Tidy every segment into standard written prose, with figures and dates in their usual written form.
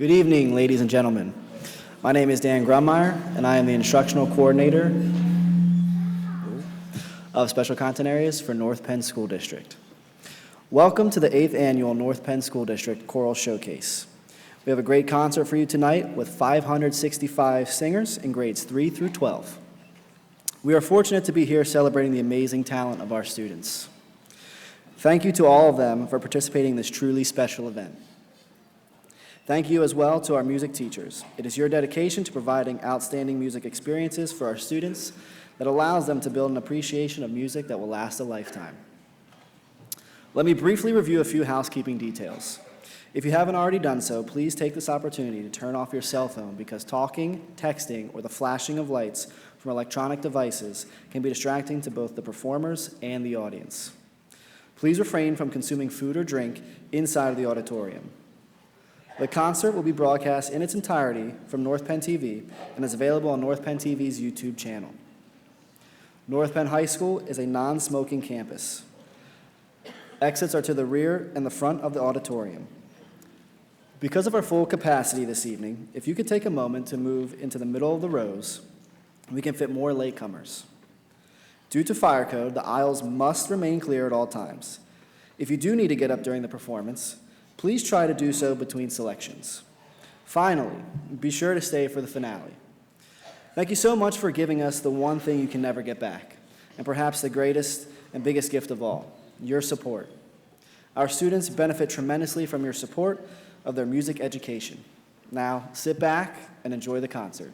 Good evening, ladies and gentlemen. My name is Dan Grummeyer, and I am the Instructional Coordinator of Special Content Areas for North Penn School District. Welcome to the 8th Annual North Penn School District Choral Showcase. We have a great concert for you tonight with 565 singers in grades 3 through 12. We are fortunate to be here celebrating the amazing talent of our students. Thank you to all of them for participating in this truly special event. Thank you as well to our music teachers. It is your dedication to providing outstanding music experiences for our students that allows them to build an appreciation of music that will last a lifetime. Let me briefly review a few housekeeping details. If you haven't already done so, please take this opportunity to turn off your cell phone because talking, texting, or the flashing of lights from electronic devices can be distracting to both the performers and the audience. Please refrain from consuming food or drink inside of the auditorium. The concert will be broadcast in its entirety from North Penn TV and is available on North Penn TV's YouTube channel. North Penn High School is a non-smoking campus. Exits are to the rear and the front of the auditorium. Because of our full capacity this evening, if you could take a moment to move into the middle of the rows, we can fit more latecomers. Due to fire code, the aisles must remain clear at all times. If you do need to get up during the performance, please try to do so between selections. Finally, be sure to stay for the finale. Thank you so much for giving us the one thing you can never get back, and perhaps the greatest and biggest gift of all, your support. Our students benefit tremendously from your support of their music education. Now, sit back and enjoy the concert.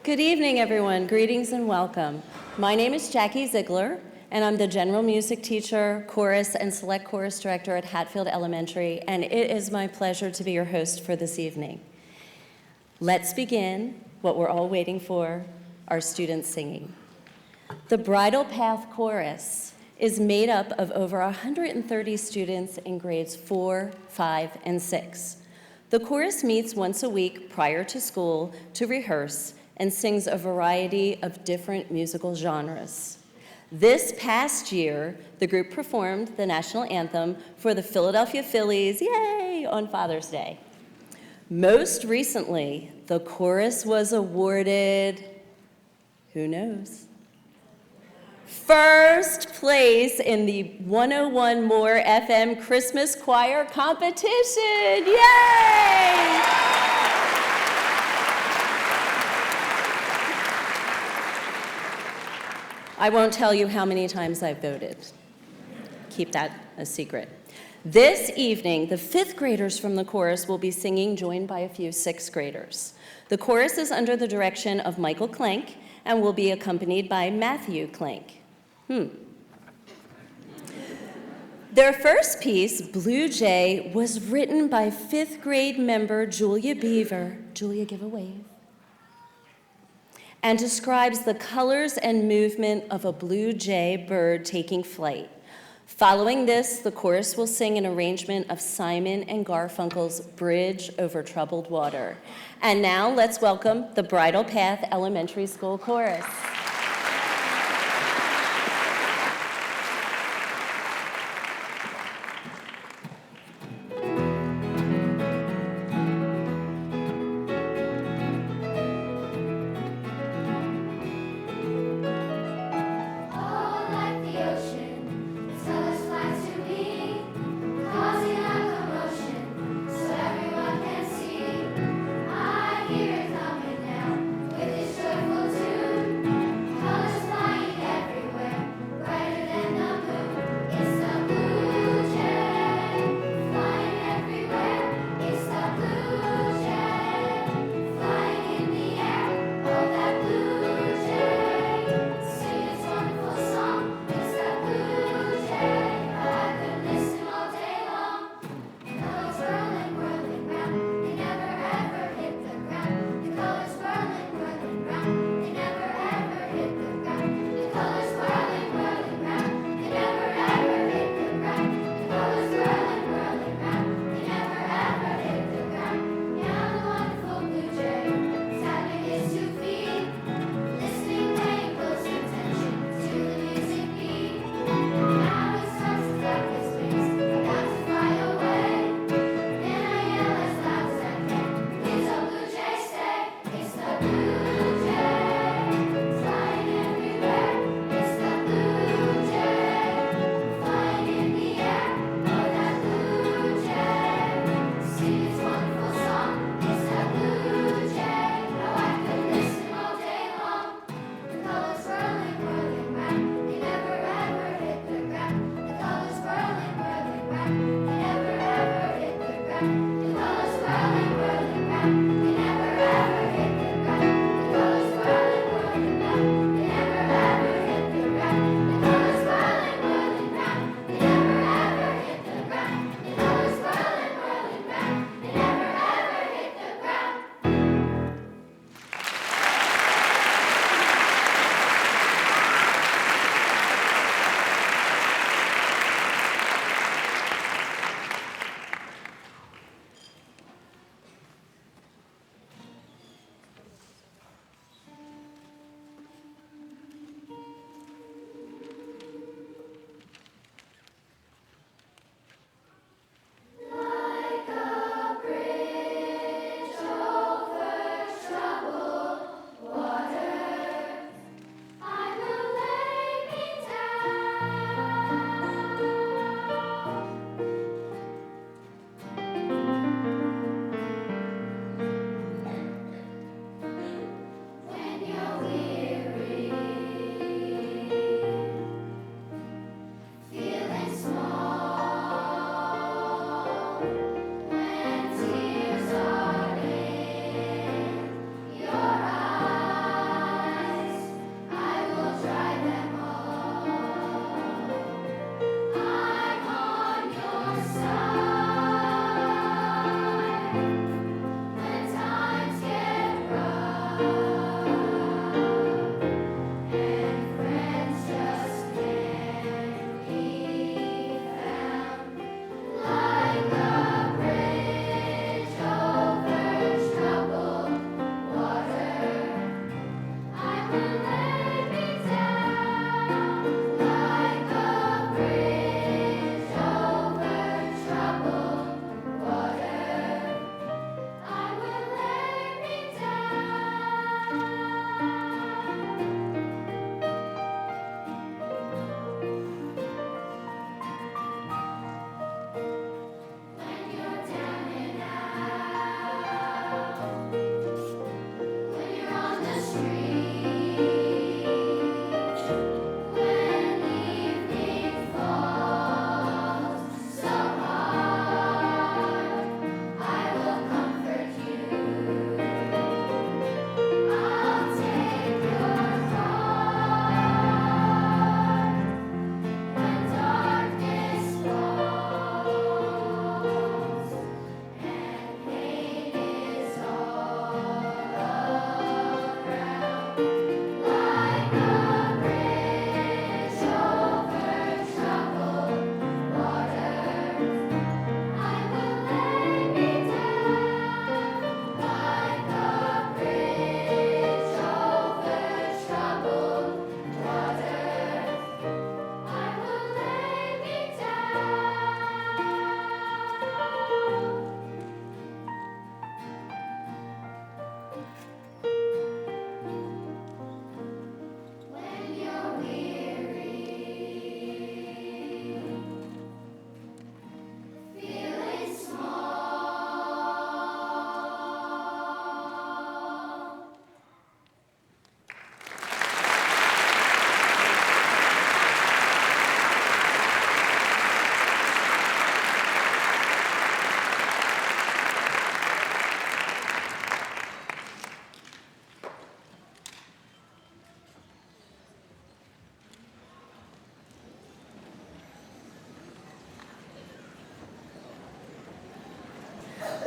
Good evening, everyone. Greetings and welcome. My name is Jackie Ziegler, and I'm the general music teacher, chorus, and select chorus director at Hatfield Elementary, and it is my pleasure to be your host for this evening. Let's begin what we're all waiting for, our students singing. The Bridle Path Chorus is made up of over 130 students in grades 4, 5, and 6. The chorus meets once a week prior to school to rehearse and sings a variety of different musical genres. This past year, the group performed the national anthem for the Philadelphia Phillies, yay, on Father's Day. Most recently, the chorus was awarded, who knows? First place in the 101 More FM Christmas Choir Competition, yay! I won't tell you how many times I've voted. Keep that a secret. This evening, the 5th graders from the chorus will be singing, joined by a few 6th graders. The chorus is under the direction of Michael Klenk and will be accompanied by Matthew Klenk. Their first piece, Blue Jay, was written by 5th grade member Julia Beaver. Julia, give a wave. And describes the colors and movement of a blue jay bird taking flight. Following this, the chorus will sing an arrangement of Simon and Garfunkel's Bridge Over Troubled Water. And now let's welcome the Bridle Path Elementary School Chorus. Coming now with his joyful tune.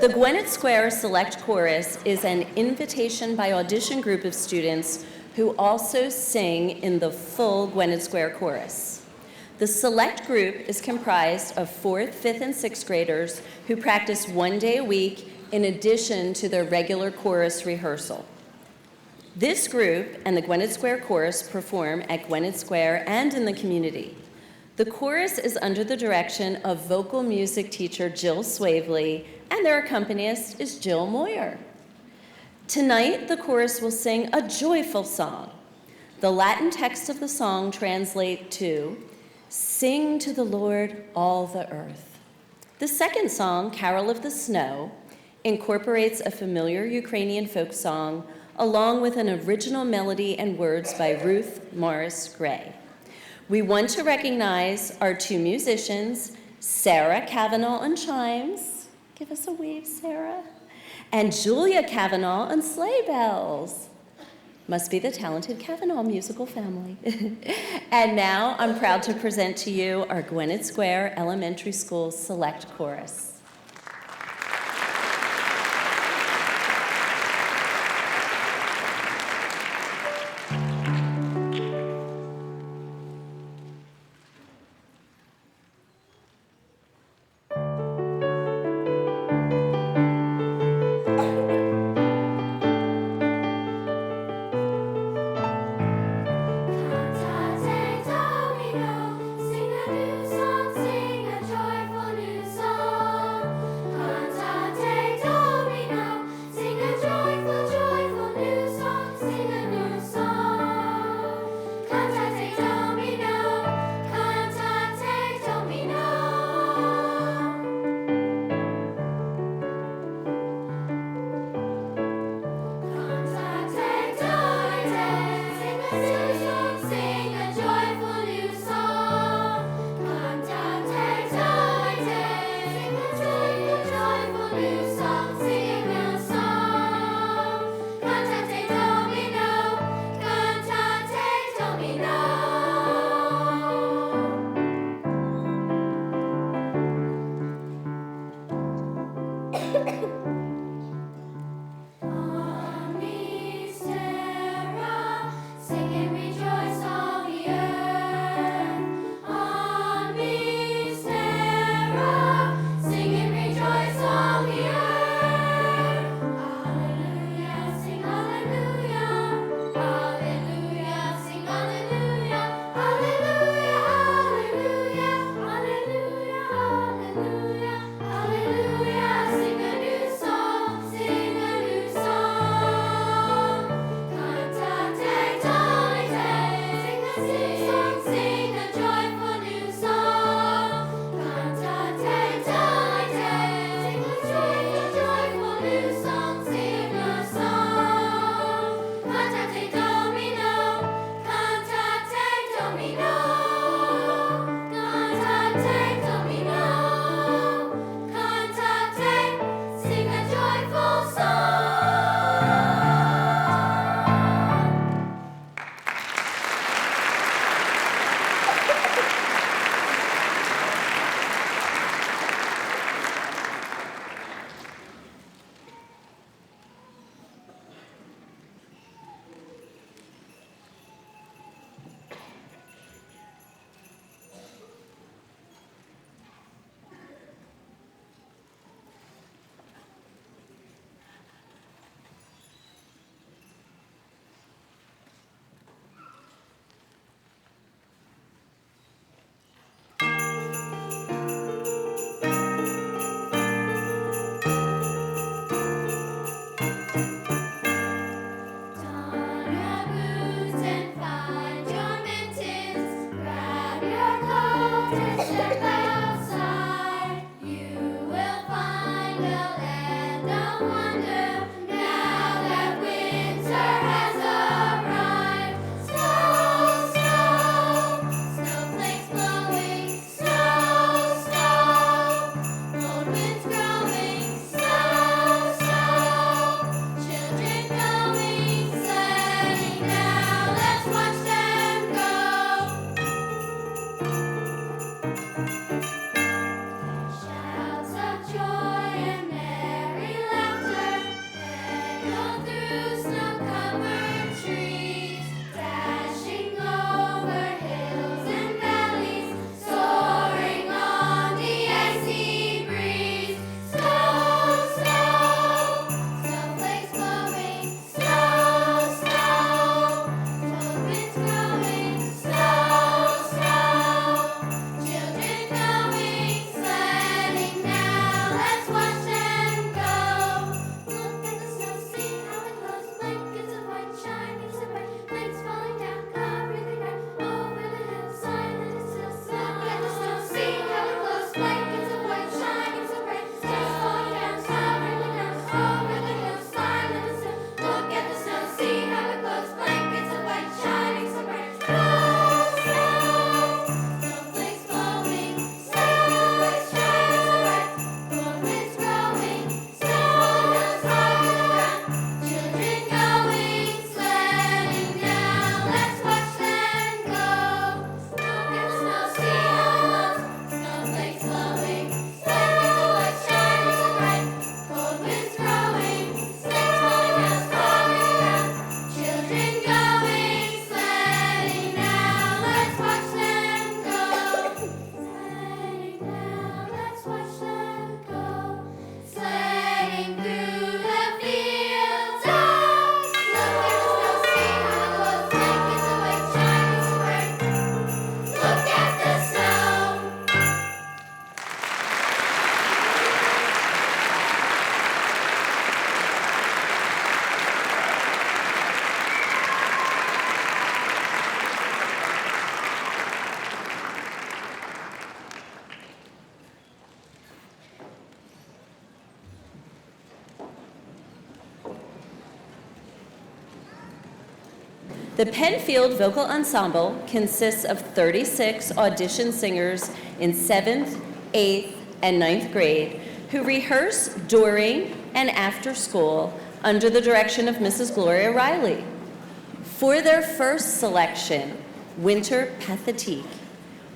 The Gwynedd Square Select Chorus is an invitation by audition group of students who also sing in the full Gwynedd Square Chorus. The select group is comprised of 4th, 5th, and 6th graders who practice 1 day a week in addition to their regular chorus rehearsal. This group and the Gwynedd Square Chorus perform at Gwynedd Square and in the community. The chorus is under the direction of vocal music teacher Jill Swavely, and their accompanist is Jill Moyer. Tonight, the chorus will sing a joyful song. The Latin text of the song translates to, "Sing to the Lord, all the earth." The second song, Carol of the Snow, incorporates a familiar Ukrainian folk song along with an original melody and words by Ruth Morris Gray. We want to recognize our 2 musicians, Sarah Cavanaugh on chimes. Give us a wave, Sarah. And Julia Cavanaugh on sleigh bells. Must be the talented Cavanaugh musical family. And now I'm proud to present to you our Gwynedd Square Elementary School Select Chorus. Sing a new song, sing a joyful new song. The Penfield Vocal Ensemble consists of 36 audition singers in 7th, 8th, and 9th grade who rehearse during and after school under the direction of Mrs. Gloria Riley. For their first selection, Winter Pathétique,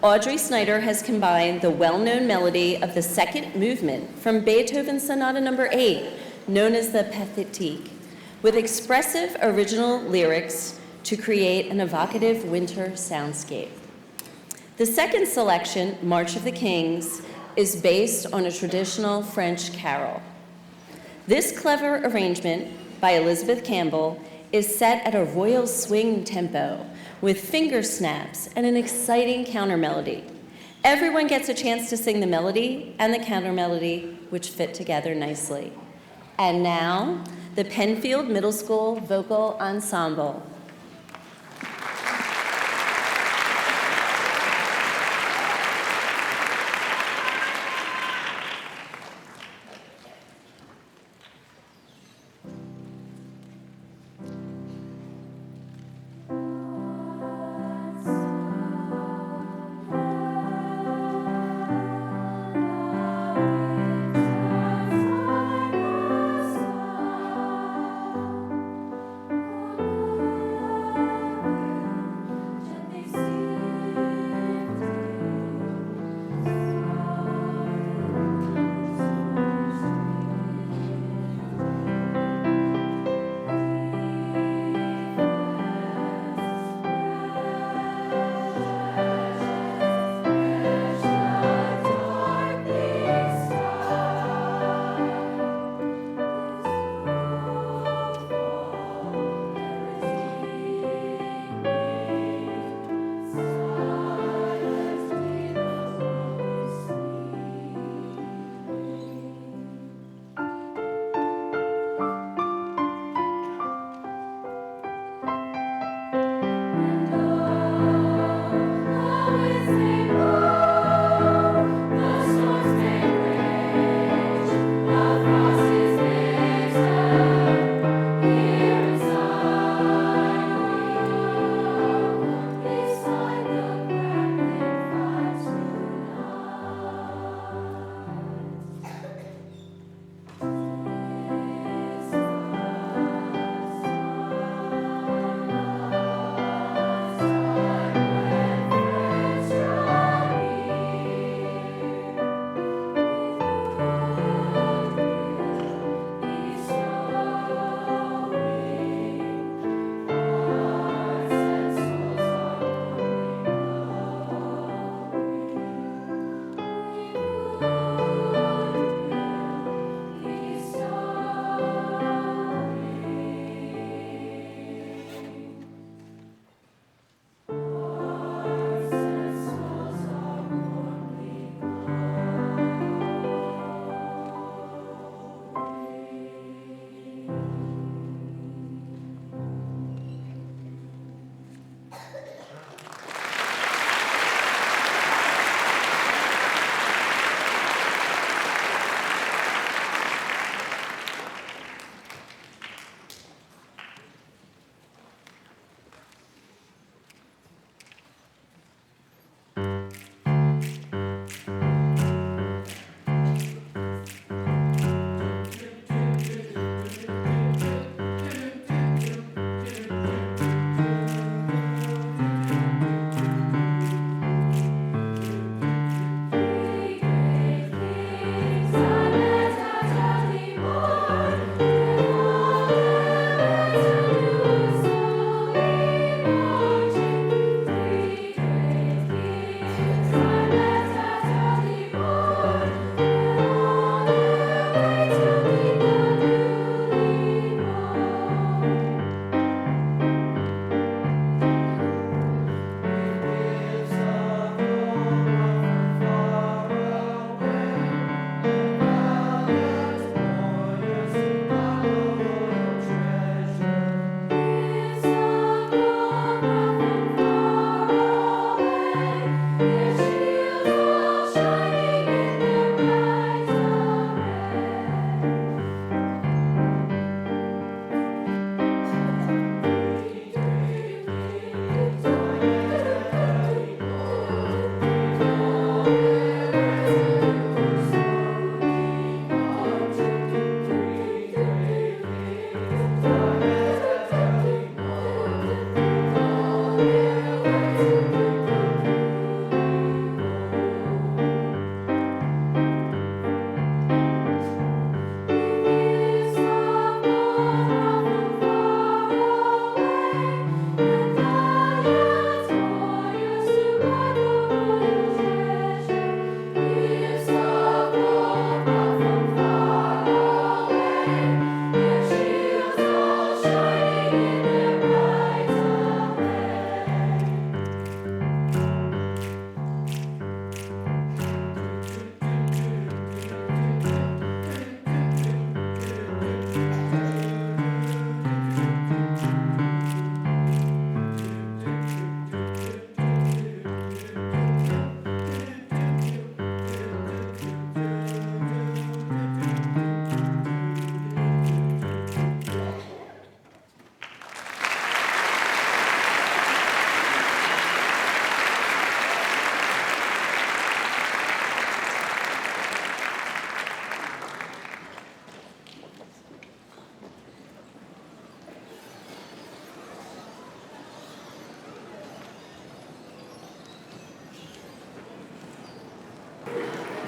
Audrey Snyder has combined the well-known melody of the second movement from Beethoven's Sonata No. 8, known as the Pathétique, with expressive original lyrics to create an evocative winter soundscape. The second selection, March of the Kings, is based on a traditional French carol. This clever arrangement by Elizabeth Campbell is set at a royal swing tempo with finger snaps and an exciting counter melody. Everyone gets a chance to sing the melody and the counter melody, which fit together nicely. And now, the Penfield Middle School Vocal Ensemble.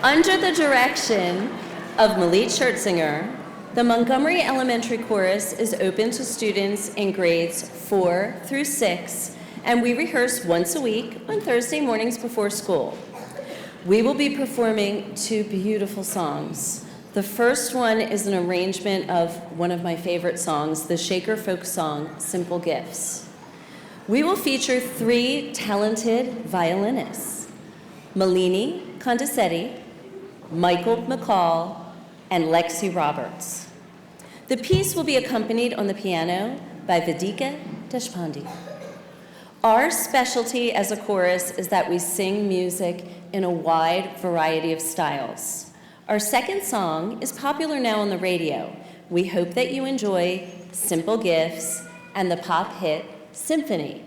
Under the direction of Malit Schertzinger, the Montgomery Elementary Chorus is open to students in grades 4 through 6, and we rehearse once a week on Thursday mornings before school. We will be performing 2 beautiful songs. The first one is an arrangement of one of my favorite songs, the Shaker folk song, Simple Gifts. We will feature 3 talented violinists, Malini Condicetti, Michael McCall, and Lexi Roberts. The piece will be accompanied on the piano by Vedika Deshpande. Our specialty as a chorus is that we sing music in a wide variety of styles. Our second song is popular now on the radio. We hope that you enjoy Simple Gifts and the pop hit Symphony.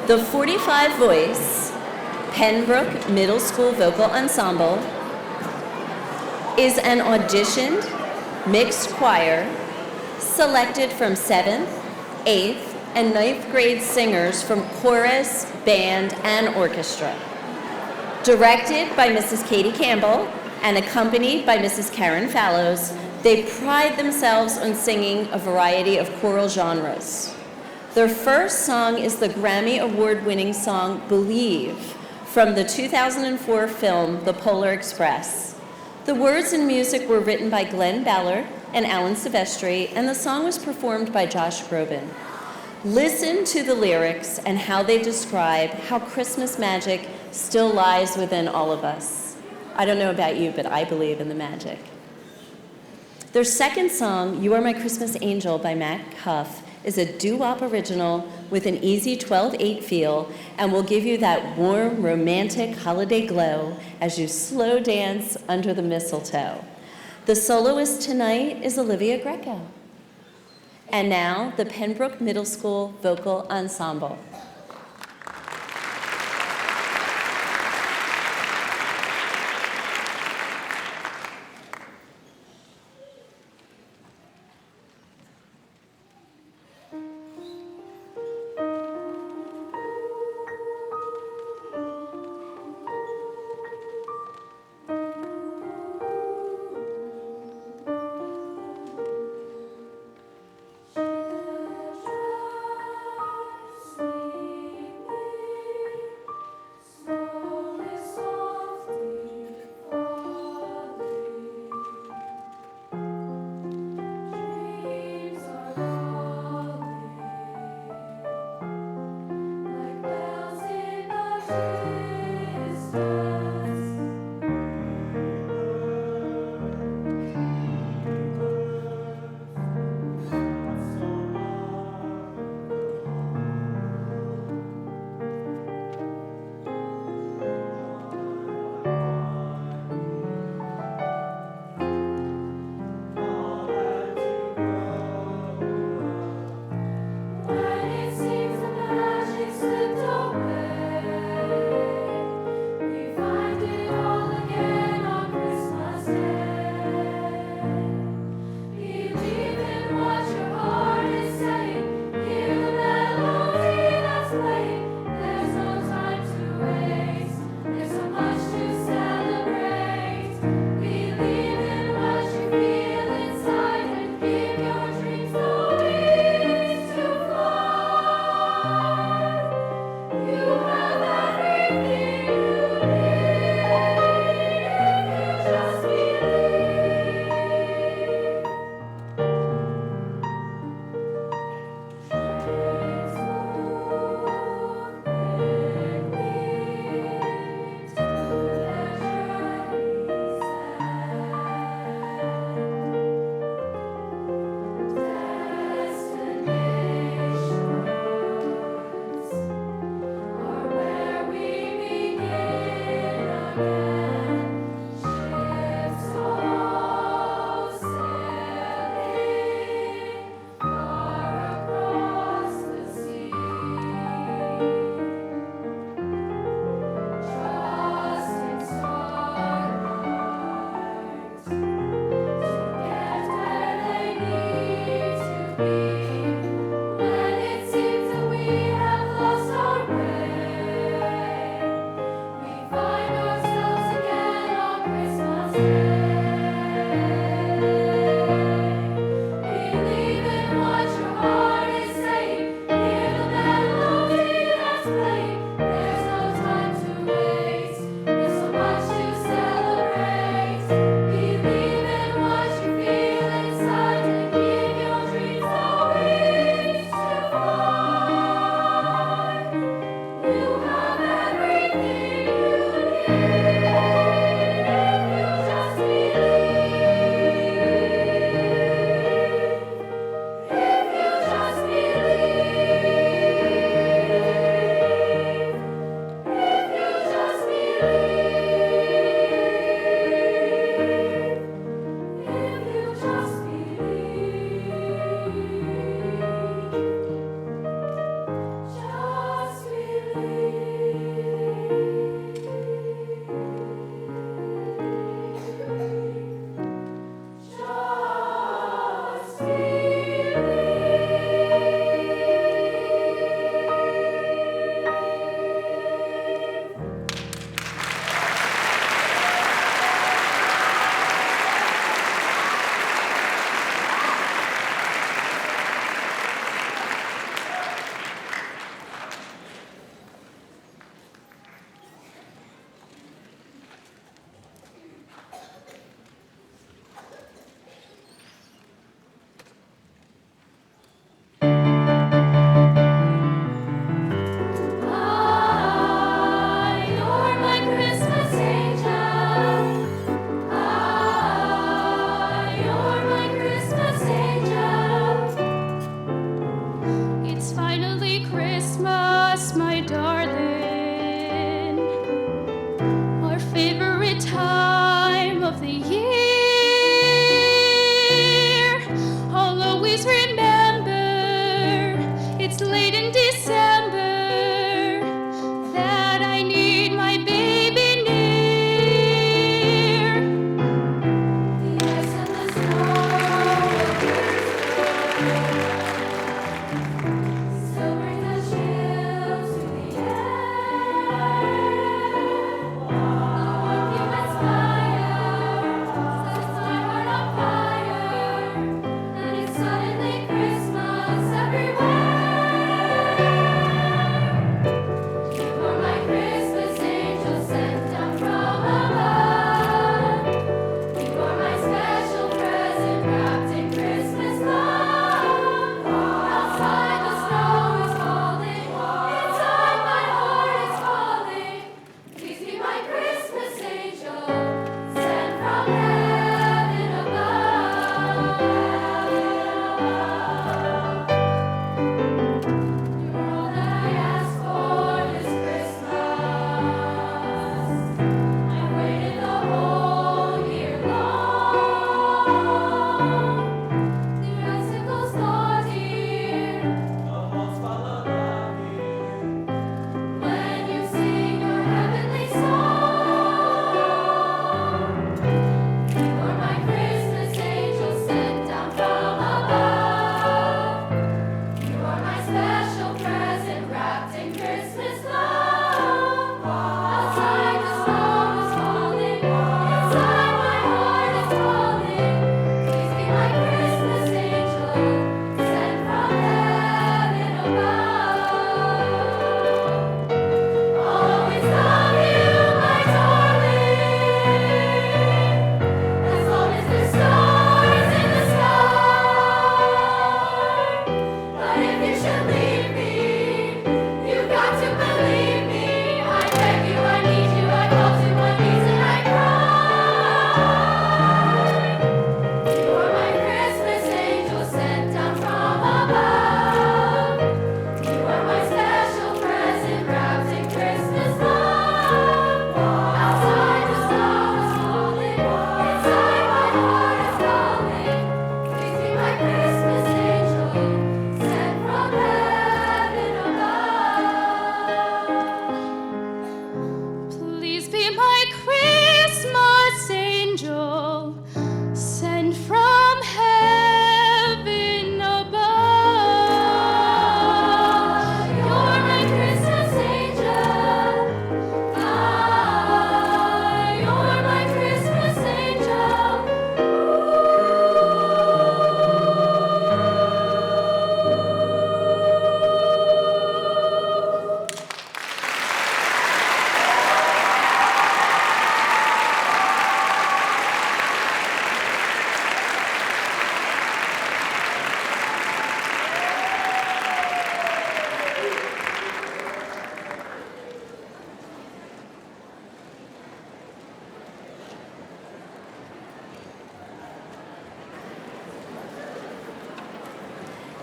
The 45-voice Pennbrook Middle School Vocal Ensemble is an auditioned mixed choir selected from 7th, 8th, and 9th grade singers from chorus, band, and orchestra. Directed by Mrs. Katie Campbell and accompanied by Mrs. Karen Fallows, they pride themselves on singing a variety of choral genres. Their first song is the Grammy Award-winning song Believe from the 2004 film The Polar Express. The words and music were written by Glenn Ballard and Alan Silvestri, and the song was performed by Josh Groban. Listen to the lyrics and how they describe how Christmas magic still lies within all of us. I don't know about you, but I believe in the magic. Their second song, You Are My Christmas Angel by Matt Huff, is a doo-wop original with an easy 12/8 feel and will give you that warm, romantic holiday glow as you slow dance under the mistletoe. The soloist tonight is Olivia Greco. And now, the Pennbrook Middle School Vocal Ensemble. Trust me.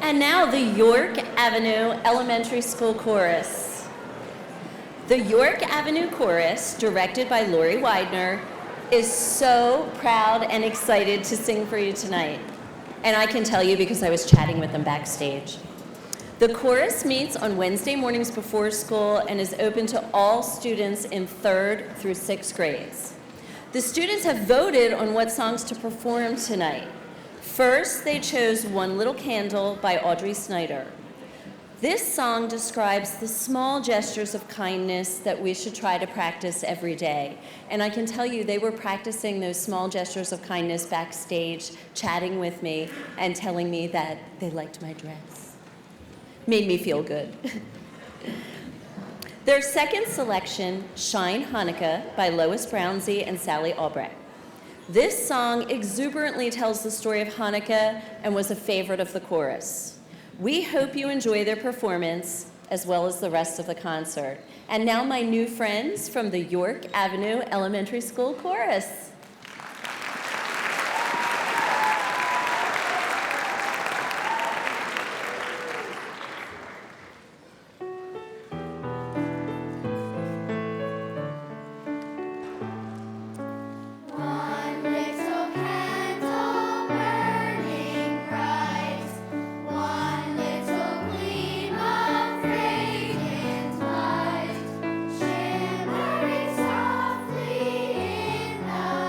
And now the York Avenue Elementary School Chorus. The York Avenue Chorus, directed by Lori Widener, is so proud and excited to sing for you tonight. And I can tell you because I was chatting with them backstage. The chorus meets on Wednesday mornings before school and is open to all students in 3rd through 6th grades. The students have voted on what songs to perform tonight. First, they chose One Little Candle by Audrey Snyder. This song describes the small gestures of kindness that we should try to practice every day. And I can tell you, they were practicing those small gestures of kindness backstage, chatting with me and telling me that they liked my dress. Made me feel good. Their second selection, Shine Hanukkah by Lois Brownsey and Sally Albrecht. This song exuberantly tells the story of Hanukkah and was a favorite of the chorus. We hope you enjoy their performance as well as the rest of the concert. And now my new friends from the York Avenue Elementary School Chorus. Shimmering softly in the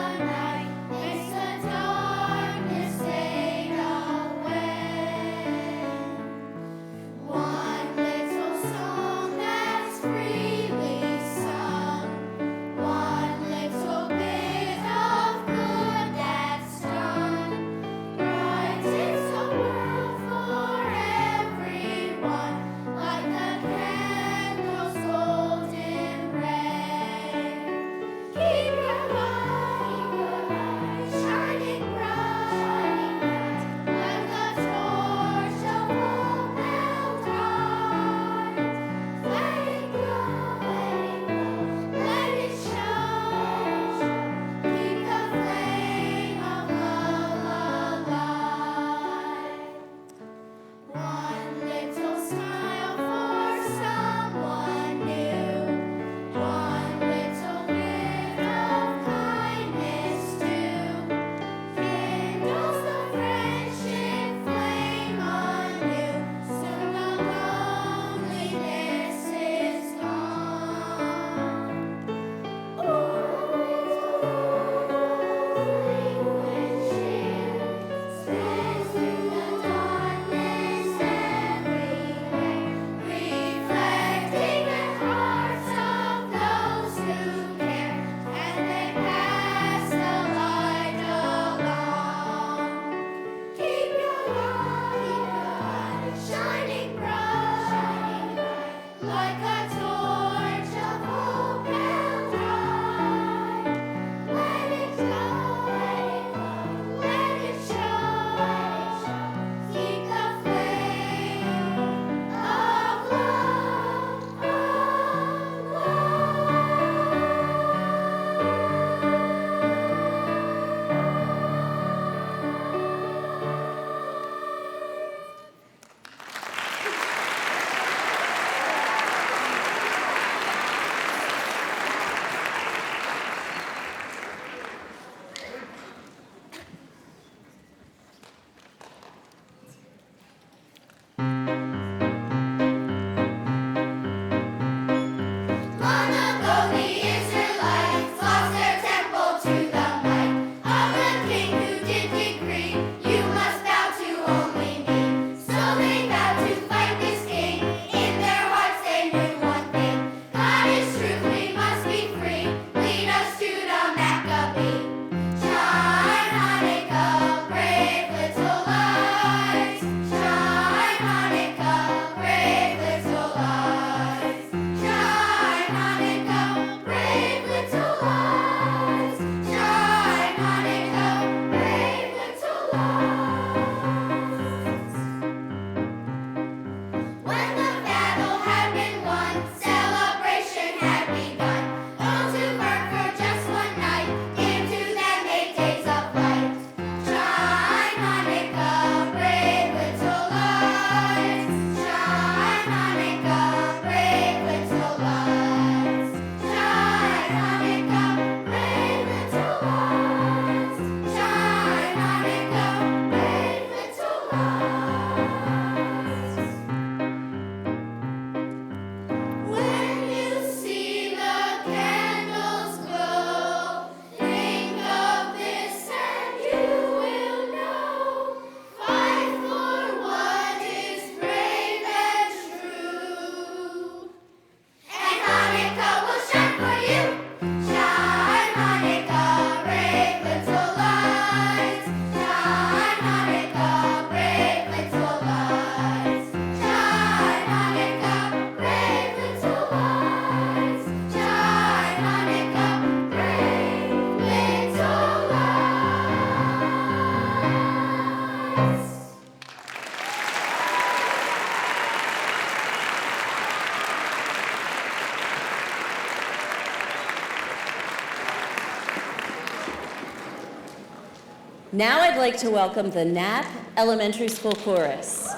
Now I'd like to welcome the Knapp Elementary School Chorus.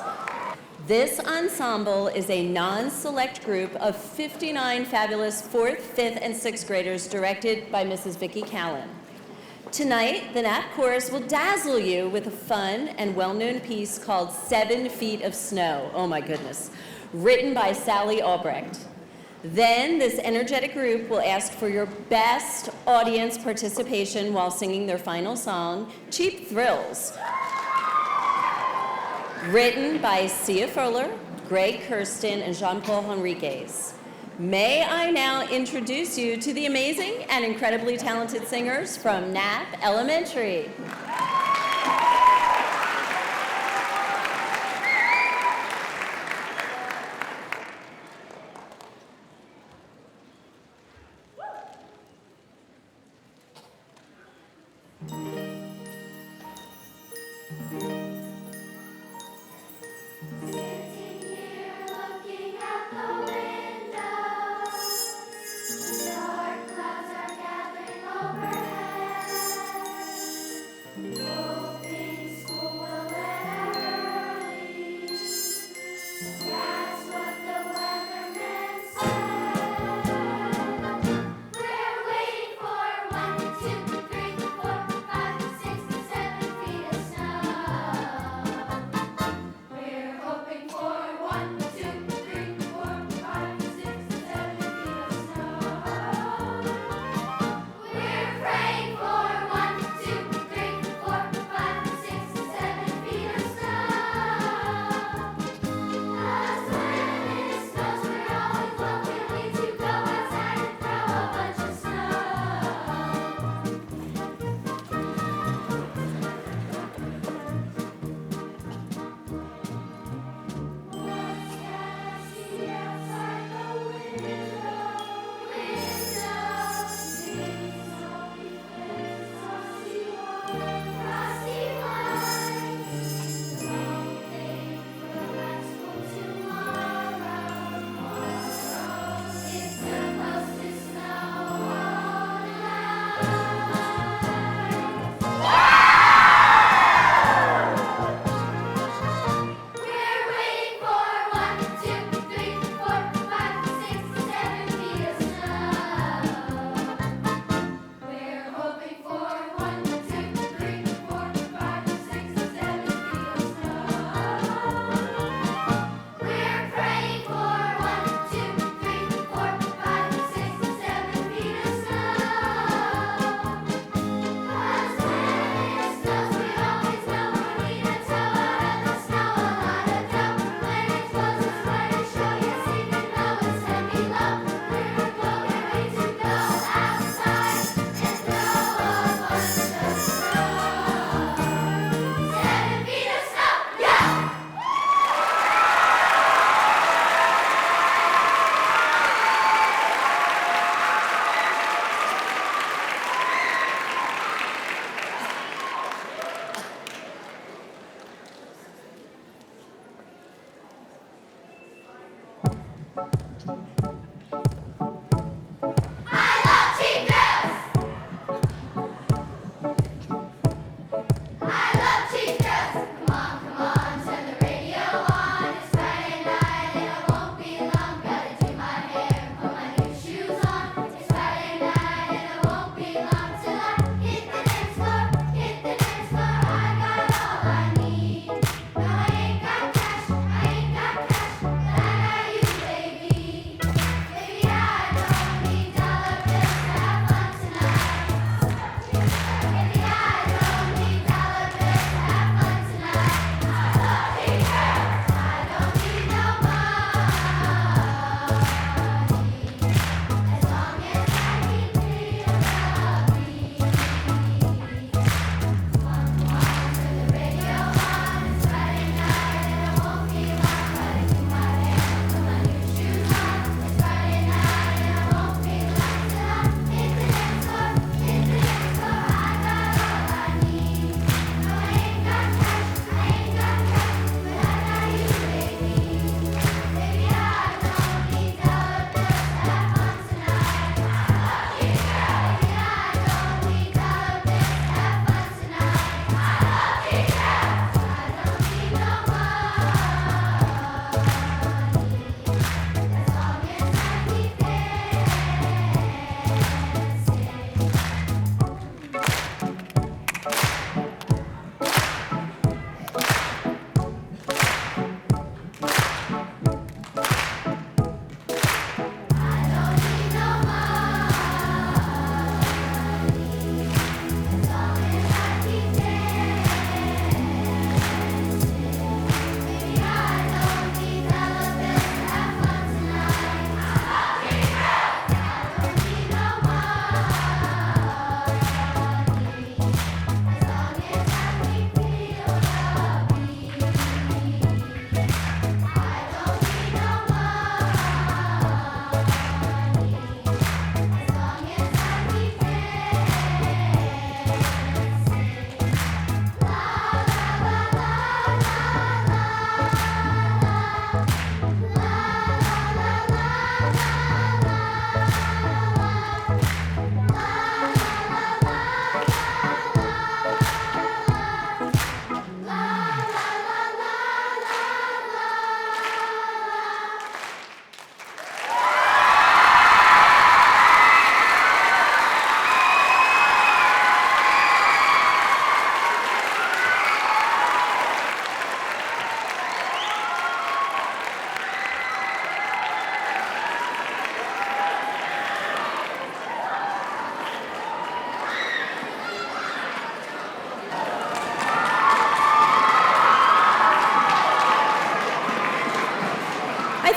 This ensemble is a non-select group of 59 fabulous 4th, 5th, and 6th graders directed by Mrs. Vicki Callan. Tonight, the Knapp Chorus will dazzle you with a fun and well-known piece called 7 Feet of Snow. Oh my goodness. Written by Sally Albrecht. Then this energetic group will ask for your best audience participation while singing their final song, Cheap Thrills. Written by Sia Furler, Greg Kirsten, and Jean-Paul Henriquez. May I now introduce you to the amazing and incredibly talented singers from Knapp Elementary.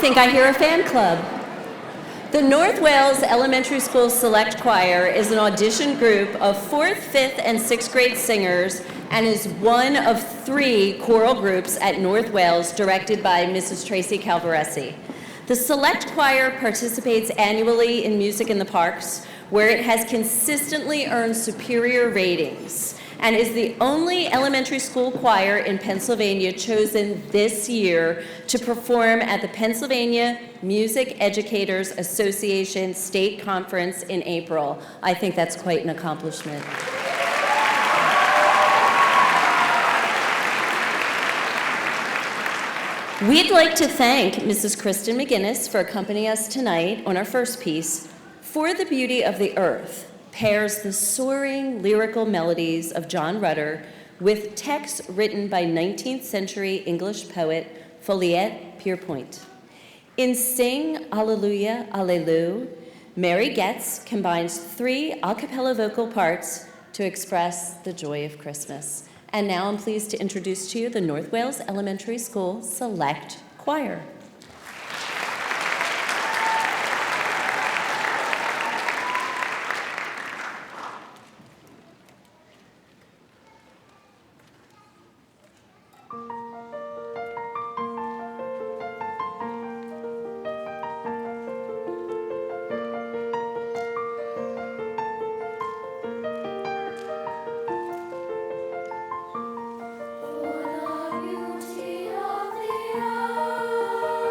think I hear a fan club. The North Wales Elementary School Select Choir is an audition group of 4th, 5th, and 6th grade singers and is one of 3 choral groups at North Wales directed by Mrs. Tracy Calvaresi. The Select Choir participates annually in Music in the Parks, where it has consistently earned superior ratings and is the only elementary school choir in Pennsylvania chosen this year to perform at the Pennsylvania Music Educators Association State Conference in April. I think that's quite an accomplishment. We'd like to thank Mrs. Kristen McGinnis for accompanying us tonight on our first piece, For the Beauty of the Earth pairs the soaring lyrical melodies of John Rutter with texts written by 19th century English poet Folliet Pierpoint. In Sing Alleluia, Alleluia, Mary Getz combines 3 a cappella vocal parts to express the joy of Christmas. And now I'm pleased to introduce to you the North Wales Elementary School Select Choir. For the beauty of the earth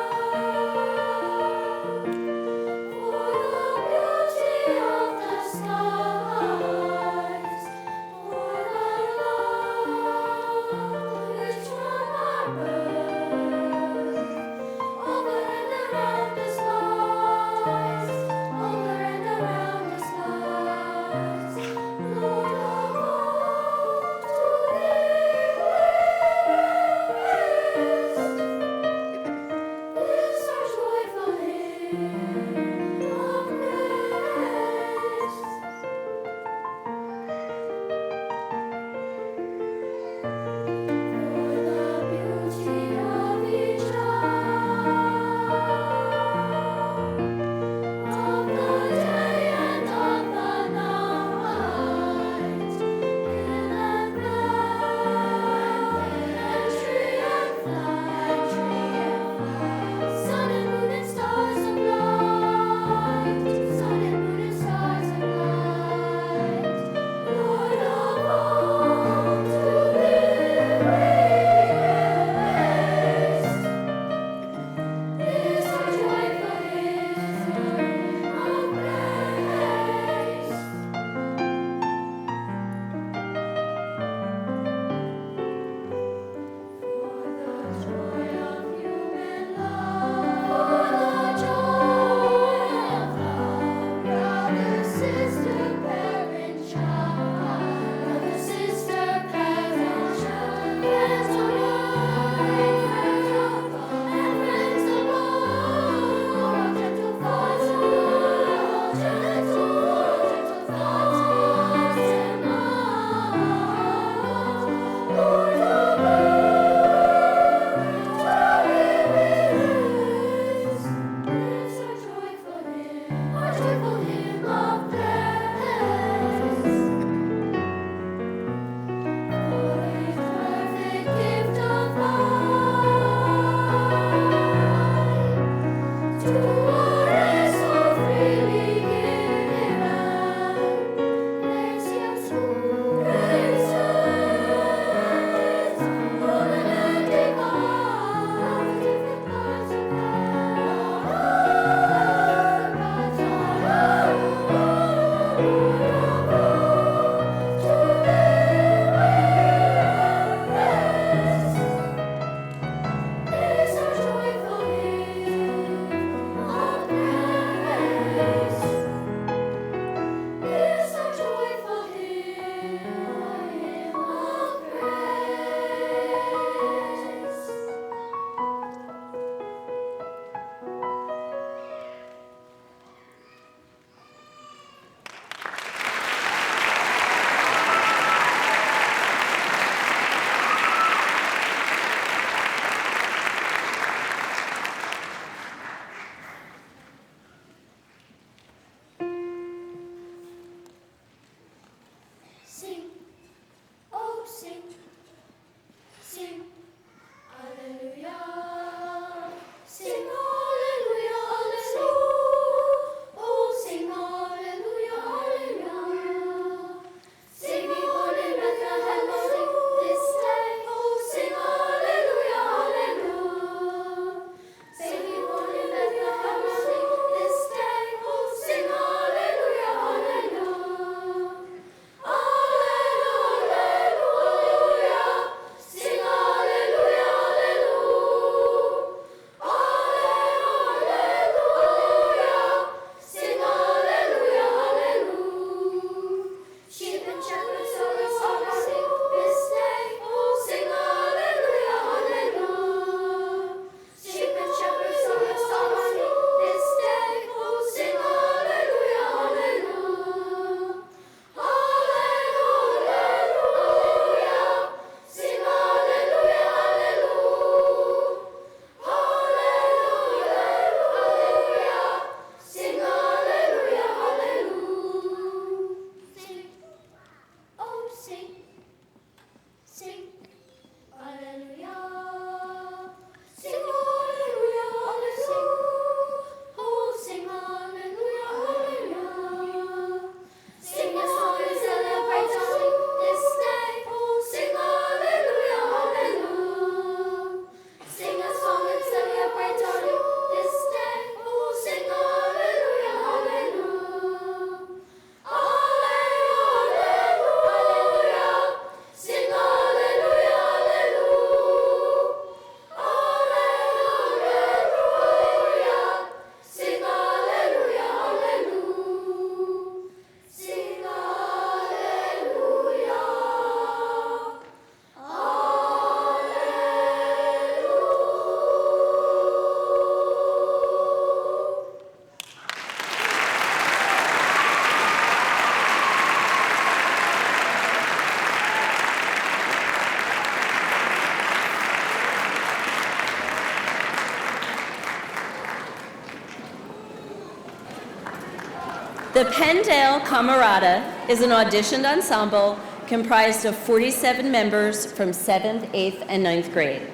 The Penndale Camerata is an auditioned ensemble comprised of 47 members from 7th, 8th, and 9th grade.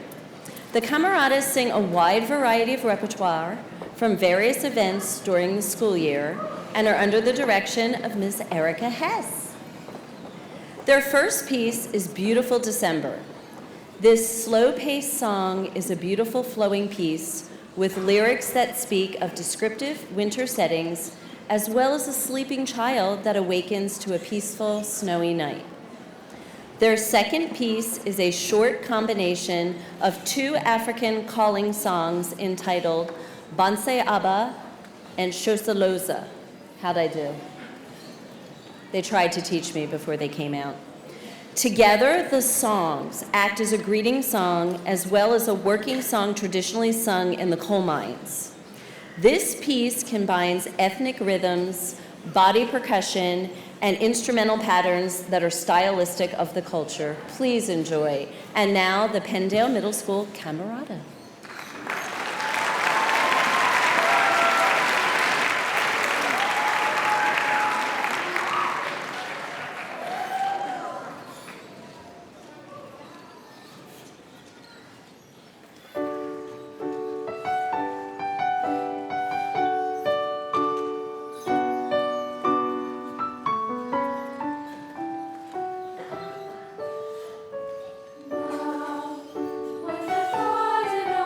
The Cameratas sing a wide variety of repertoire from various events during the school year and are under the direction of Ms. Erica Hess. Their first piece is Beautiful December. This slow-paced song is a beautiful flowing piece with lyrics that speak of descriptive winter settings as well as a sleeping child that awakens to a peaceful, snowy night. Their second piece is a short combination of two African calling songs entitled Banse Abba and Shosaloza. How'd I do? They tried to teach me before they came out. Together, the songs act as a greeting song as well as a working song traditionally sung in the coal mines. This piece combines ethnic rhythms, body percussion, and instrumental patterns that are stylistic of the culture. Please enjoy. And now, the Penndale Middle School Camerata. Now, with the garden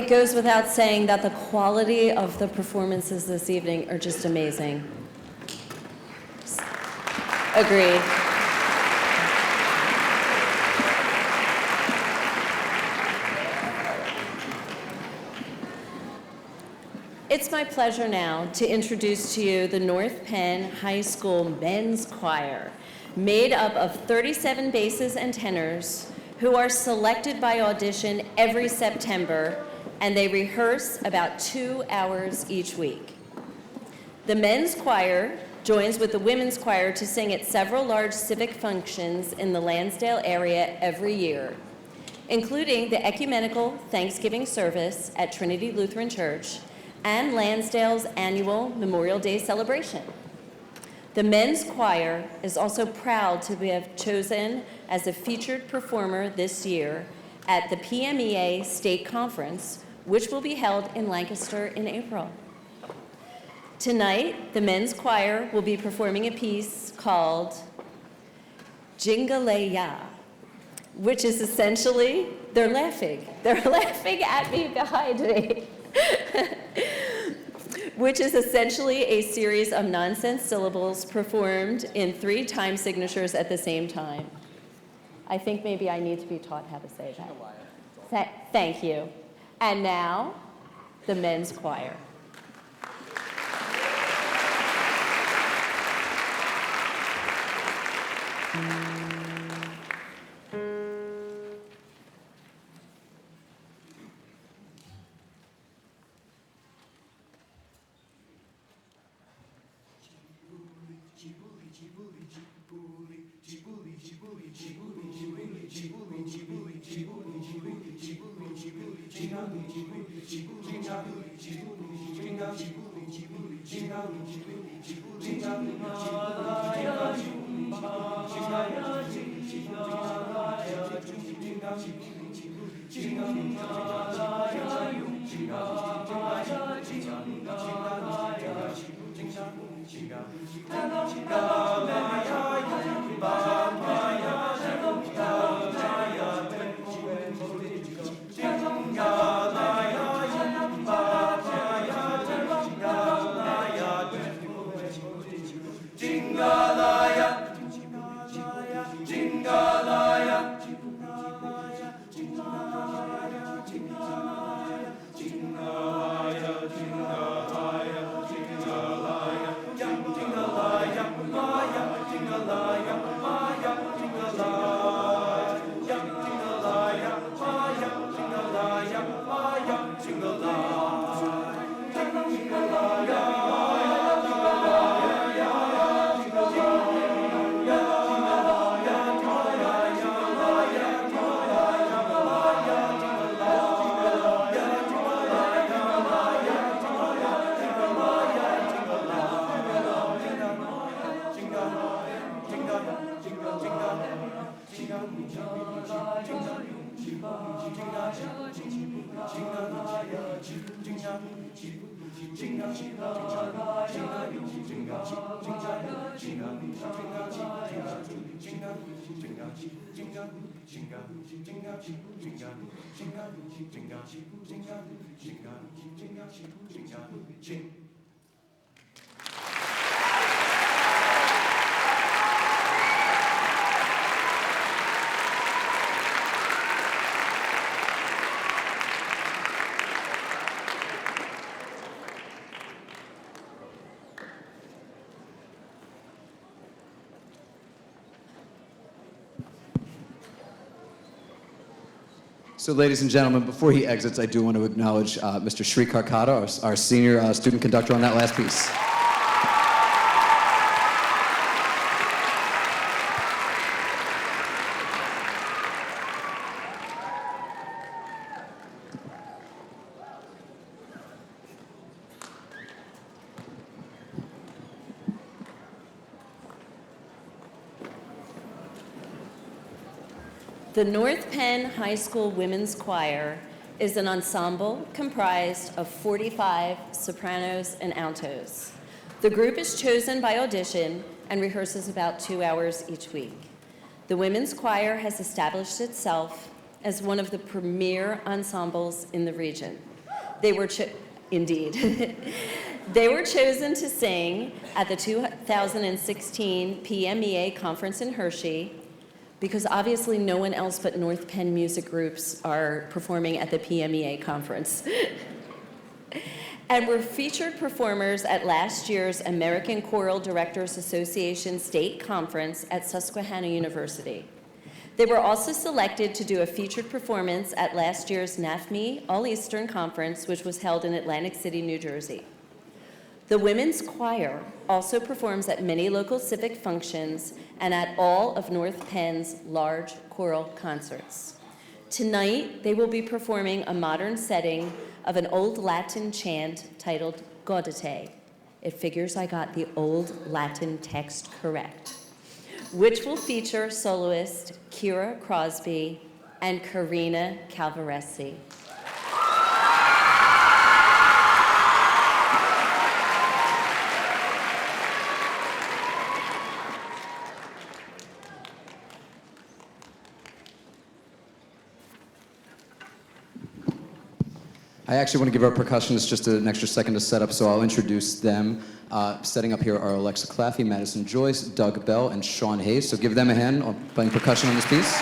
it goes without saying that the quality of the performances this evening are just amazing. Agreed. It's my pleasure now to introduce to you the North Penn High School Men's Choir, made up of 37 basses and tenors who are selected by audition every September, and they rehearse about 2 hours each week. The men's choir joins with the women's choir to sing at several large civic functions in the Lansdale area every year, including the Ecumenical Thanksgiving service at Trinity Lutheran Church and Lansdale's annual Memorial Day celebration. The men's choir is also proud to have chosen as a featured performer this year at the PMEA State Conference, which will be held in Lancaster in April. Tonight, the men's choir will be performing a piece called Jingaleya, which is essentially, they're laughing at me behind me, which is essentially a series of nonsense syllables performed in 3 time signatures at the same time. I think maybe I need to be taught how to say that. Thank you. And now, the men's choir. So ladies and gentlemen, before he exits, I do want to acknowledge Mr. Sri Karkata, our senior student conductor on that last piece. The North Penn High School Women's Choir is an ensemble comprised of 45 sopranos and altos. The group is chosen by audition and rehearses about 2 hours each week. The Women's Choir has established itself as one of the premier ensembles in the region. They were indeed. They were chosen to sing at the 2016 PMEA conference in Hershey because obviously no one else but North Penn music groups are performing at the PMEA conference. And were featured performers at last year's American Choral Directors Association State Conference at Susquehanna University. They were also selected to do a featured performance at last year's NAFME All-Eastern Conference, which was held in Atlantic City, New Jersey. The Women's Choir also performs at many local civic functions and at all of North Penn's large choral concerts. Tonight, they will be performing a modern setting of an old Latin chant titled Gaudete. It figures I got the old Latin text correct, which will feature soloist Kira Crosby and Karina Calvaresi. I actually want to give our percussionists just an extra second to set up, so I'll introduce them. Setting up here are Alexa Claffey, Madison Joyce, Doug Bell, and Sean Hayes. So give them a hand on playing percussion on this piece.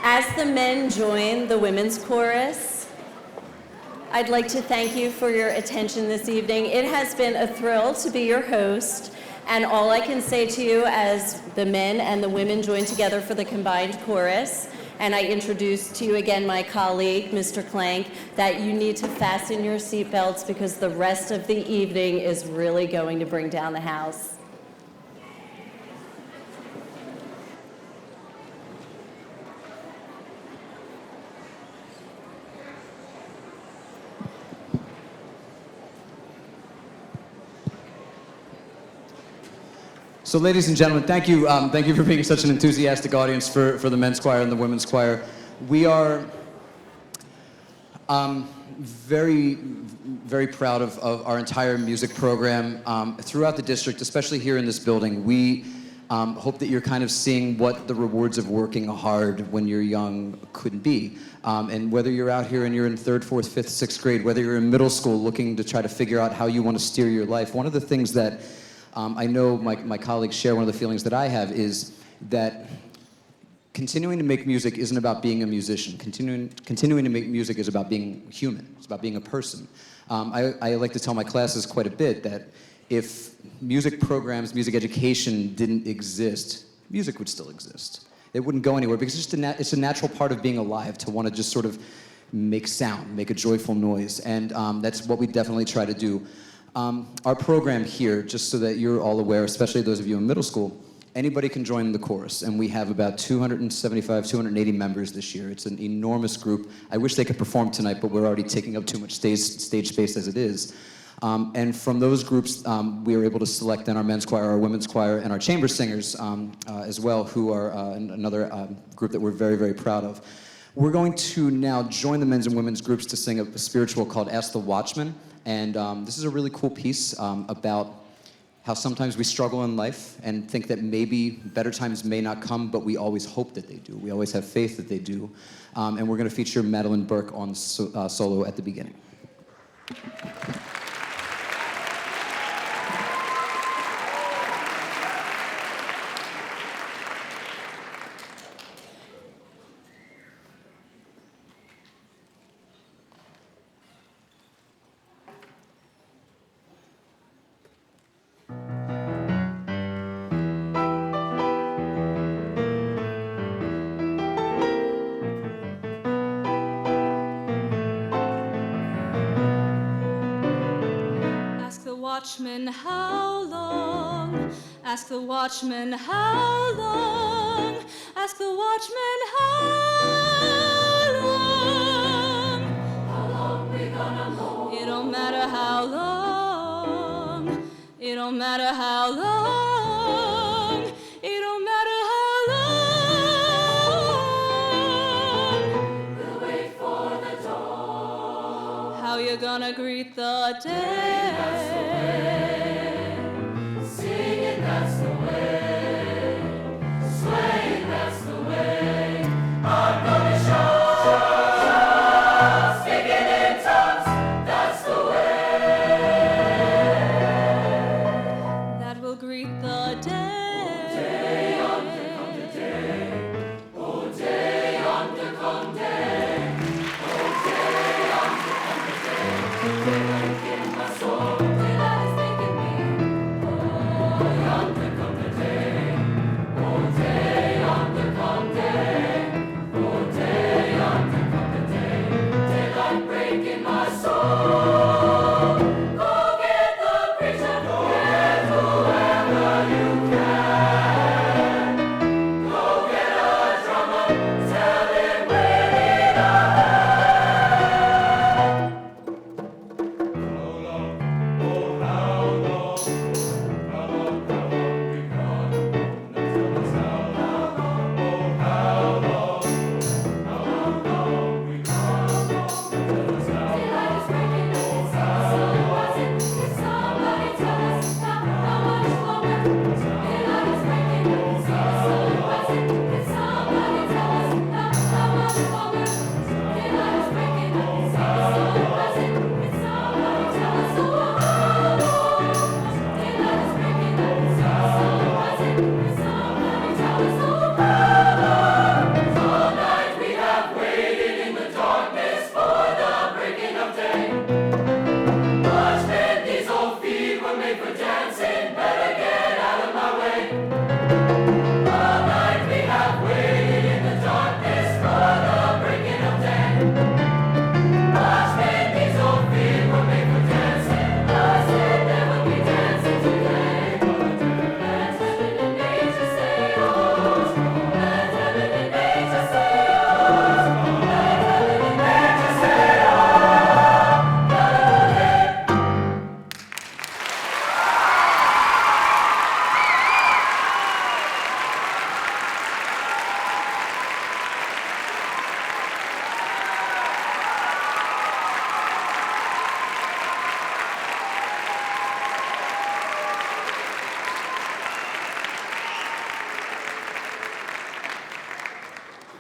As the men join the women's chorus, I'd like to thank you for your attention this evening. It has been a thrill to be your host, and all I can say to you as the men and the women join together for the combined chorus, and I introduce to you again my colleague, Mr. Clank, that you need to fasten your seatbelts because the rest of the evening is really going to bring down the house. So ladies and gentlemen, thank you for being such an enthusiastic audience for the men's choir and the women's choir. We are very, very proud of our entire music program throughout the district, especially here in this building. We hope that you're kind of seeing what the rewards of working hard when you're young could be. And whether you're out here and you're in 3rd, 4th, 5th, 6th grade, whether you're in middle school looking to try to figure out how you want to steer your life, one of the things that I know my colleagues share, one of the feelings that I have is that continuing to make music isn't about being a musician. Continuing to make music is about being human. It's about being a person. I like to tell my classes quite a bit that if music programs, music education didn't exist, music would still exist. It wouldn't go anywhere because it's a natural part of being alive to want to just sort of make sound, make a joyful noise. And that's what we definitely try to do. Our program here, just so that you're all aware, especially those of you in middle school, anybody can join the chorus, and we have about 275, 280 members this year. It's an enormous group. I wish they could perform tonight, but we're already taking up too much stage space as it is. And from those groups, we were able to select then our men's choir, our women's choir, and our chamber singers as well, who are another group that we're very, very proud of. We're going to now join the men's and women's groups to sing a spiritual called Ask the Watchman. And this is a really cool piece about how sometimes we struggle in life and think that maybe better times may not come, but we always hope that they do. We always have faith that they do. And we're going to feature Madeline Burke on solo at the beginning. Watchman, how long? Ask the watchman, how long? Ask the watchman, how long? How long we gonna hold? It don't matter how long. It don't matter how long. It don't matter how long. We'll wait for the dawn. How you gonna greet the day? Singing, that's the way. Swaying, that's the way. I'm gonna show. Speaking in tongues, that's the way. That will greet the day. Day on to come to day. Oh, day on to come day. Oh, day on to come to day. In my soul, till I think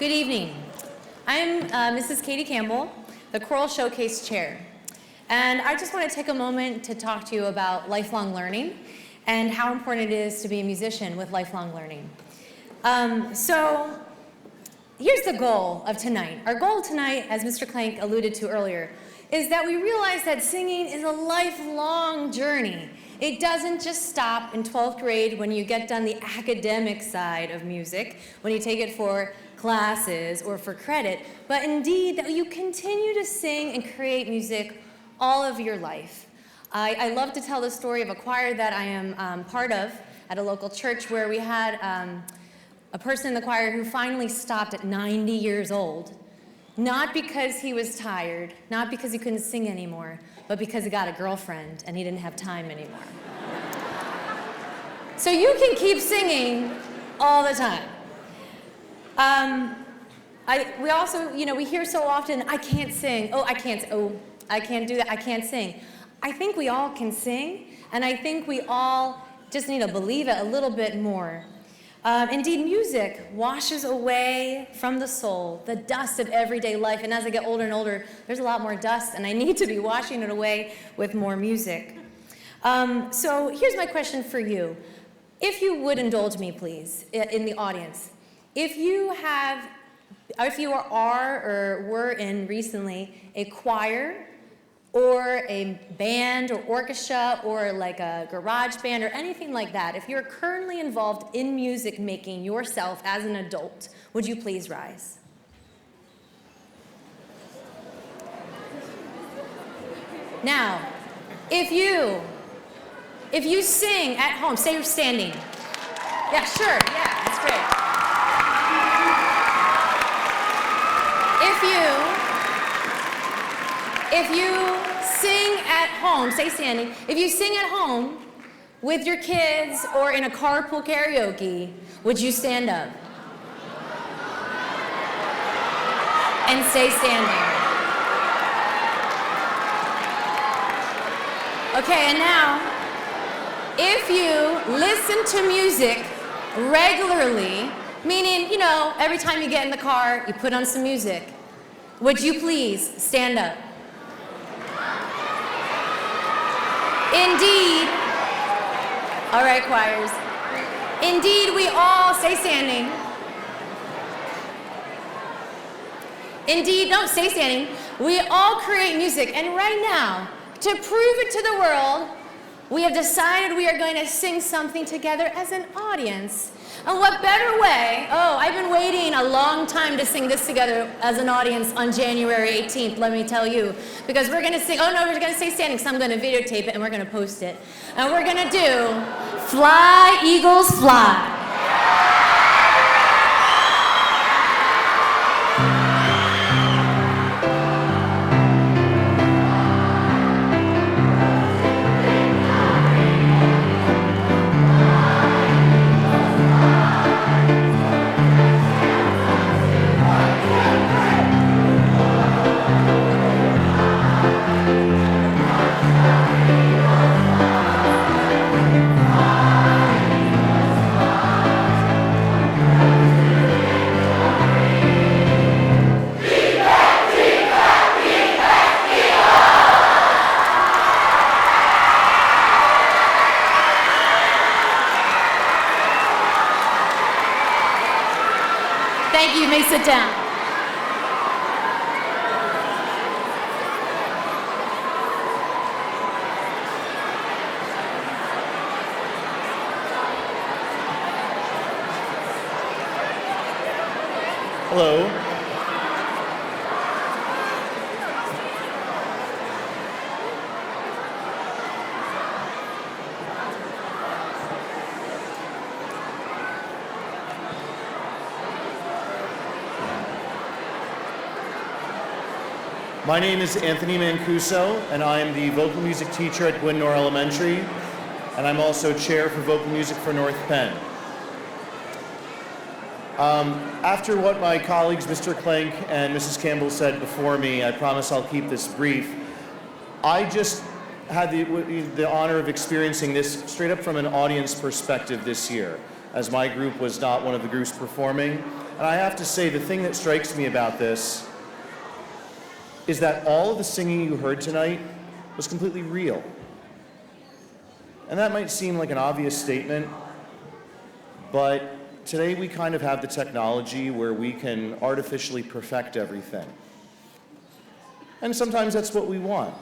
Good evening. I'm Mrs. Katie Campbell, the Choral Showcase Chair. And I just want to take a moment to talk to you about lifelong learning and how important it is to be a musician with lifelong learning. So here's the goal of tonight. Our goal tonight, as Mr. Clank alluded to earlier, is that we realize that singing is a lifelong journey. It doesn't just stop in 12th grade when you get done the academic side of music, when you take it for classes or for credit, but indeed that you continue to sing and create music all of your life. I love to tell the story of a choir that I am part of at a local church where we had a person in the choir who finally stopped at 90 years old, not because he was tired, not because he couldn't sing anymore, but because he got a girlfriend and he didn't have time anymore. So you can keep singing all the time. We also, we hear so often, I can't sing. I can't do that, I can't sing. I think we all can sing, and I think we all just need to believe it a little bit more. Indeed, music washes away from the soul the dust of everyday life, and as I get older and older, there's a lot more dust, and I need to be washing it away with more music. So here's my question for you. If you would indulge me, please, in the audience. If you are or were in recently a choir, or a band or orchestra or like a garage band or anything like that, if you're currently involved in music making yourself as an adult, would you please rise? Now, if you sing at home, say you're standing. Yeah, sure, yeah, that's great. If you sing at home, say standing, if you sing at home with your kids or in a carpool karaoke, would you stand up? And say standing. Okay, and now, if you listen to music regularly, meaning, every time you get in the car, you put on some music, would you please stand up? Indeed, all right, choirs. Indeed, we all, say standing. Indeed, don't say standing. We all create music, and right now, to prove it to the world, we have decided we are going to sing something together as an audience. And what better way? I've been waiting a long time to sing this together as an audience on January 18th, let me tell you. Because we're going to sing, we're going to say standing, so I'm going to videotape it and we're going to post it. And we're going to do Fly, Eagles, Fly. Thank you. You may sit down. Hello. My name is Anthony Mancuso, and I am the vocal music teacher at Gwynedd Elementary, and I'm also chair for vocal music for North Penn. After what my colleagues Mr. Clank and Mrs. Campbell said before me, I promise I'll keep this brief. I just had the honor of experiencing this straight up from an audience perspective this year. as my group was not one of the groups performing. And I have to say, the thing that strikes me about this is that all of the singing you heard tonight was completely real. And that might seem like an obvious statement, but today we kind of have the technology where we can artificially perfect everything. And sometimes that's what we want.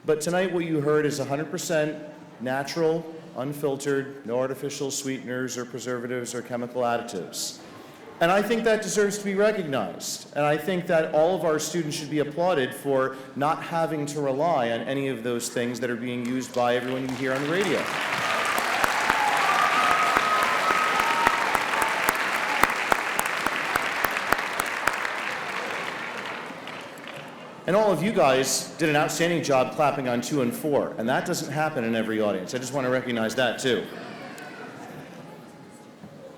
But tonight what you heard is 100% natural, unfiltered, no artificial sweeteners or preservatives or chemical additives. And I think that deserves to be recognized. And I think that all of our students should be applauded for not having to rely on any of those things that are being used by everyone you hear on the radio. And all of you guys did an outstanding job clapping on 2 and 4, and that doesn't happen in every audience. I just want to recognize that too.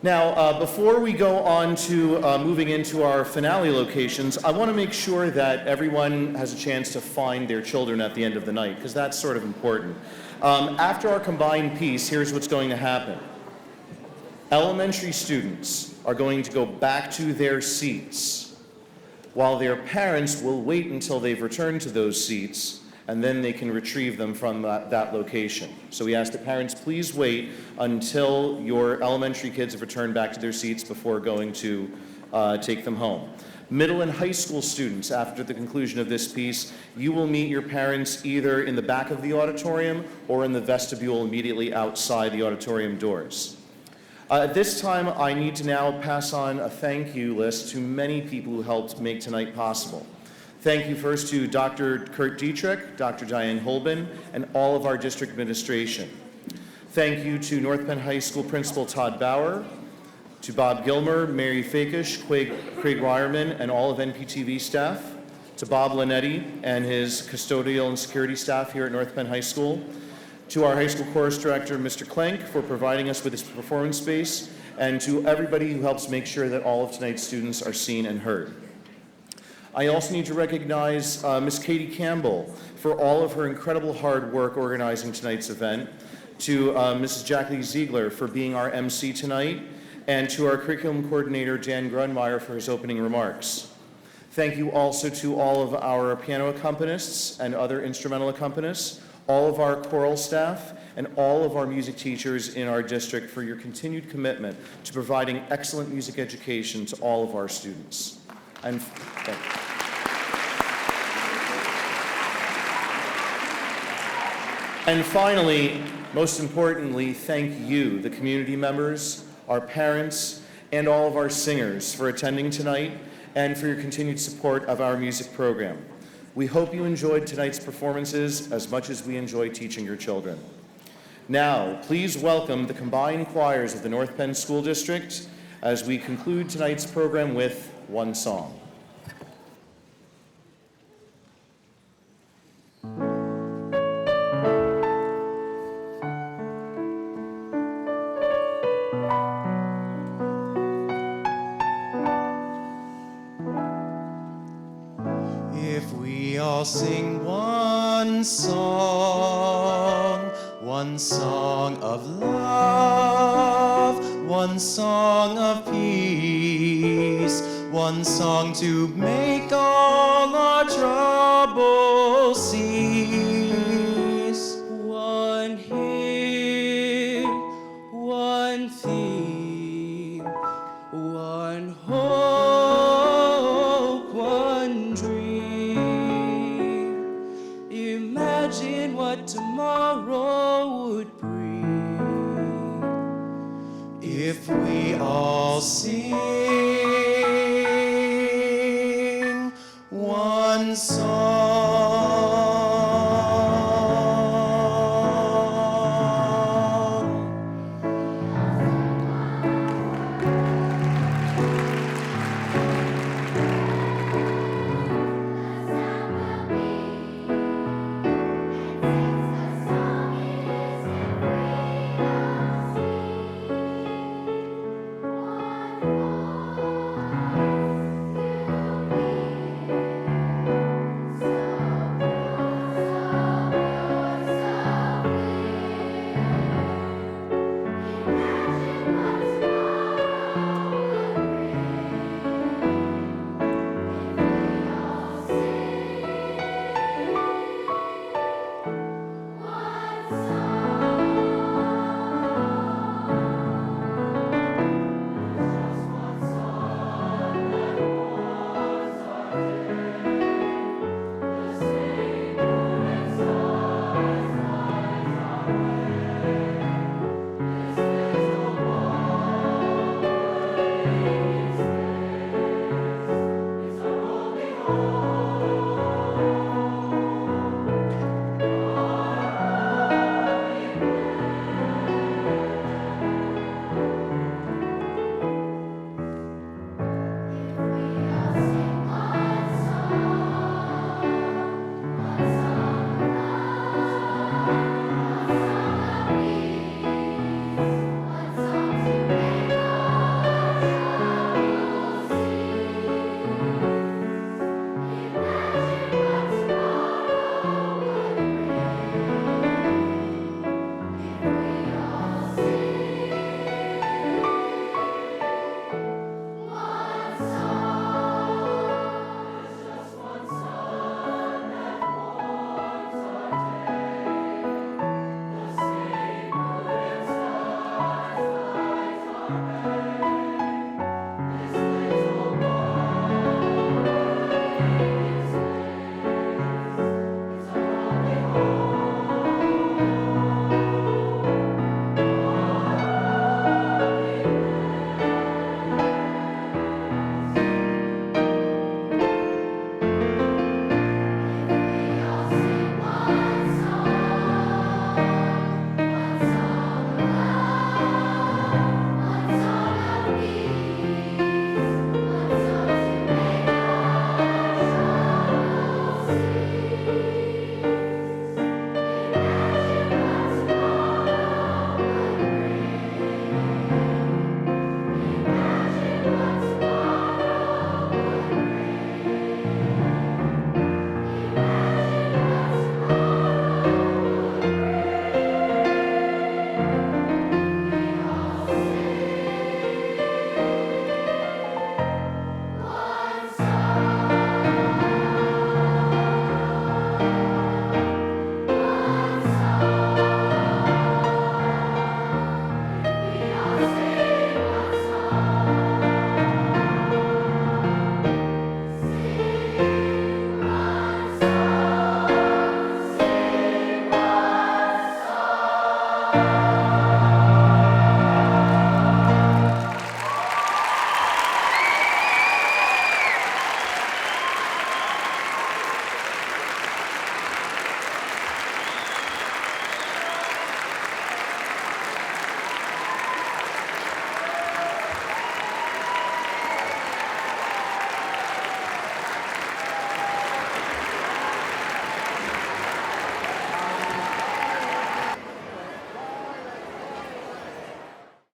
Now, before we go on to moving into our finale locations, I want to make sure that everyone has a chance to find their children at the end of the night, because that's sort of important. After our combined piece, here's what's going to happen. Elementary students are going to go back to their seats, while their parents will wait until they've returned to those seats, and then they can retrieve them from that location. So we ask that parents please wait until your elementary kids have returned back to their seats before going to take them home. Middle and high school students, after the conclusion of this piece, you will meet your parents either in the back of the auditorium or in the vestibule immediately outside the auditorium doors. At this time, I need to now pass on a thank you list to many people who helped make tonight possible. Thank you first to Dr. Kurt Dietrich, Dr. Diane Holben, and all of our district administration. Thank you to North Penn High School Principal Todd Bauer, to Bob Gilmer, Mary Fakish, Craig Reierman, and all of NPTV staff, to Bob Linetti and his custodial and security staff here at North Penn High School, to our high school chorus director, Mr. Klenk, for providing us with this performance space, and to everybody who helps make sure that all of tonight's students are seen and heard. I also need to recognize Ms. Katie Campbell for all of her incredible hard work organizing tonight's event, to Mrs. Jackie Ziegler for being our MC tonight, and to our curriculum coordinator, Dan Grunmeyer, for his opening remarks. Thank you also to all of our piano accompanists and other instrumental accompanists, all of our choral staff, and all of our music teachers in our district for your continued commitment to providing excellent music education to all of our students. And thank you. And finally, most importantly, thank you, the community members, our parents, and all of our singers for attending tonight and for your continued support of our music program. We hope you enjoyed tonight's performances as much as we enjoy teaching your children. Now, please welcome the combined choirs of the North Penn School District as we conclude tonight's program with one song. I'll sing one song of love, one song of peace, one song to make all our troubles cease. One hymn, one theme, one hope, one dream. Imagine what tomorrow would bring if we all sing one song.